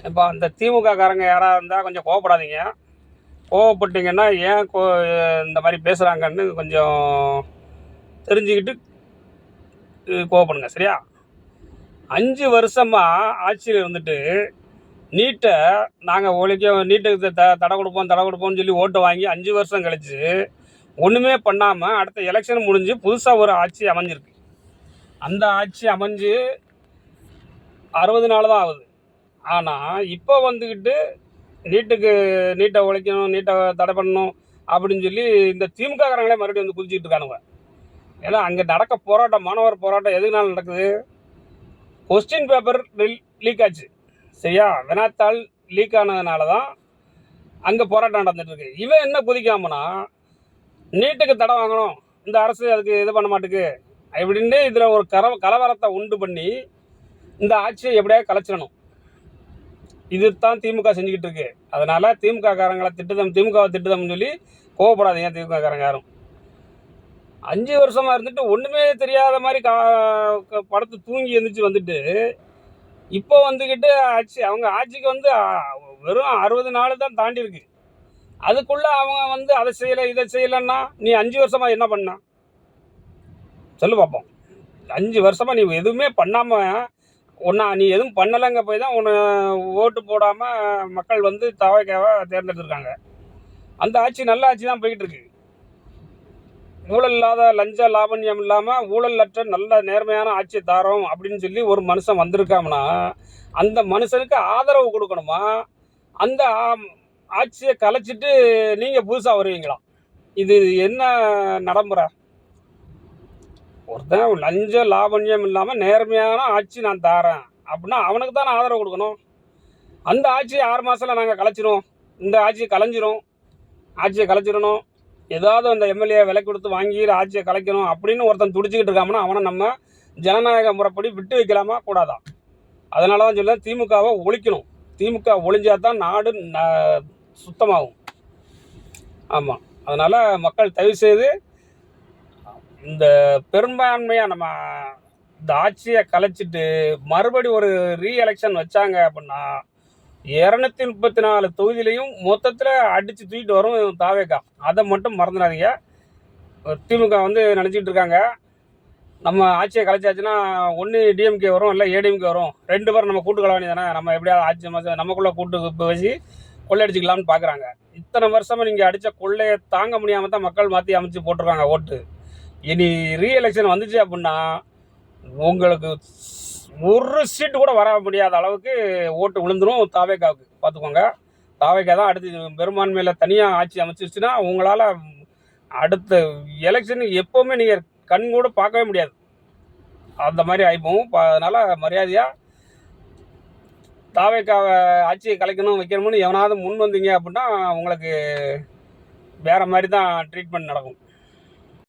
இப்போ அந்த திமுக காரங்க யாராக இருந்தால் கொஞ்சம் கோவப்படாதீங்க. கோவப்பட்டீங்கன்னா ஏன் இந்த மாதிரி பேசுகிறாங்கன்னு கொஞ்சம் தெரிஞ்சுக்கிட்டு கோவப்படுங்க, சரியா? 5 வருஷமாக ஆட்சியில் இருந்துட்டு நீட்டை நாங்கள் நீட்டுக்கு தடை கொடுப்போம்னு சொல்லி ஓட்டு வாங்கி 5 வருஷம் கழிச்சு ஒன்றுமே பண்ணாமல் அடுத்த எலெக்ஷன் முடிஞ்சு புதுசாக ஒரு ஆட்சி அமைஞ்சிருக்கு. அந்த ஆட்சி அமைஞ்சு 60 நாள் தான் ஆகுது. ஆனால் இப்போ வந்துக்கிட்டு நீட்டை உழைக்கணும், நீட்டை தடை பண்ணணும் அப்படின்னு சொல்லி இந்த திமுக காரங்களே மறுபடியும் வந்து குதிச்சுக்கிட்டு இருக்கானுங்க. ஏன்னா அங்கே நடக்க போராட்டம், மாணவர் போராட்டம் எதுக்குனால நடக்குது? கொஸ்டின் பேப்பர் லீக் ஆச்சு, சரியா? வினாத்தாள் லீக் ஆனதுனால தான் அங்கே போராட்டம் நடந்துட்டு இருக்கு. இவன் என்ன குதிக்காமனா நீட்டுக்கு தடை வாங்கணும், இந்த அரசு அதுக்கு இது பண்ண மாட்டேங்குது அப்படின்னு இதில் ஒரு கலவரத்தை உண்டு பண்ணி இந்த ஆட்சியை எப்படியாவது கலைச்சிடணும். இதுதான் திமுக செஞ்சுக்கிட்டு இருக்கு. அதனால திமுக காரங்களை திமுகவை திட்டுதம்னு சொல்லி கோவப்படாதீங்க. திமுக காரங்க யாரும் 5 வருஷமா இருந்துட்டு ஒன்றுமே தெரியாத மாதிரி படத்தை தூங்கி எழுந்திரிச்சு வந்துட்டு இப்போ வந்துக்கிட்டு அவங்க ஆட்சிக்கு வந்து வெறும் 60 நாள் தான் தாண்டி இருக்கு. அதுக்குள்ள அவங்க வந்து அதை செய்யலை இதை செய்யலைன்னா நீ 5 வருஷமா என்ன பண்ண சொல்லு பார்ப்போம். 5 வருஷமா நீ எதுவுமே பண்ணாம நீ எதுவும் பண்ணலைங்க போய் தான் உன்னை ஓட்டு போடாமல் மக்கள் வந்து தவைக்காவை தேர்ந்தெடுத்திருக்காங்க. அந்த ஆட்சி நல்ல ஆட்சி தான் போய்கிட்டு இருக்கு. ஊழல் இல்லாத, லஞ்ச லாபண்யம் இல்லாமல் ஊழலற்ற நல்ல நேர்மையான ஆட்சியை தாரோம் அப்படின்னு சொல்லி ஒரு மனுஷன் வந்திருக்காங்கன்னா அந்த மனுஷனுக்கு ஆதரவு கொடுக்கணுமா? அந்த ஆட்சியை கலைச்சிட்டு நீங்கள் புதுசாக வருவீங்களா? இது என்ன நடைமுறை? ஒருத்தன் லஞ்ச லாபண்யம் இல்லாமல் நேர்மையான ஆட்சி நான் தாரேன் அப்படின்னா அவனுக்கு தான் ஆதரவு கொடுக்கணும். அந்த ஆட்சியை 6 மாதத்தில் நாங்கள் கலைச்சிரும், இந்த ஆட்சியை கலைச்சிடணும், ஏதாவது அந்த எம்எல்ஏ விலை கொடுத்து வாங்கி ஆட்சியை கலைக்கணும் அப்படின்னு ஒருத்தன் துடிச்சிக்கிட்டு இருக்காமனா அவனை நம்ம ஜனநாயக முறைப்படி விட்டு வைக்கலாமா கூடாதா? அதனால தான் சொல்ல திமுகவை ஒழிக்கணும். திமுக ஒழிஞ்சாதான் நாடு சுத்தமாகும். ஆமாம், அதனால் மக்கள் தயவு செய்து இந்த பெரும்பான்மையாக நம்ம இந்த ஆட்சியை கலைச்சிட்டு மறுபடி ஒரு ரீஎலெக்ஷன் வச்சாங்க அப்படின்னா 234 தொகுதியிலையும் மொத்தத்தில் அடித்து தூக்கிட்டு வரும் தாவேக்கா. அதை மட்டும் மறந்துடாதீங்க. திமுக வந்து நினச்சிக்கிட்டு இருக்காங்க நம்ம ஆட்சியை கலைச்சாச்சுன்னா ஒன்று டிஎம்கே வரும், இல்லை ஏடிஎம்கே வரும், 2 பேரும் நம்ம கூட்டு கலவாணி தானே, நம்ம எப்படியாவது ஆட்சி நமக்குள்ளே கூட்டு வச்சு கொள்ளையடிச்சிக்கலாம்னு பார்க்குறாங்க. இத்தனை வருஷமாக நீங்கள் அடித்த கொள்ளையை தாங்க முடியாமல் தான் மக்கள் மாற்றி அமைச்சு போட்டிருக்காங்க ஓட்டு. இனி ரீஎலெக்ஷன் வந்துச்சு அப்படின்னா உங்களுக்கு ஒரு சீட்டு கூட வர முடியாத அளவுக்கு ஓட்டு விழுந்துடும் தாவேக்காவுக்கு. பார்த்துக்கோங்க. தாவேக்கா தான் அடுத்து பெரும்பான்மையில் தனியாக ஆட்சி அமைச்சிருச்சுன்னா உங்களால் அடுத்த எலெக்ஷன் எப்போவுமே நீங்கள் கண் கூட பார்க்கவே முடியாது. அந்த மாதிரி ஆகிப்போம். அதனால் மரியாதையாக தாவேக்காவை ஆட்சியை கலைக்கணும் வைக்கணும்னு எவனாவது முன் வந்தீங்க அப்படின்னா உங்களுக்கு வேறு மாதிரி தான் ட்ரீட்மெண்ட் நடக்கும்.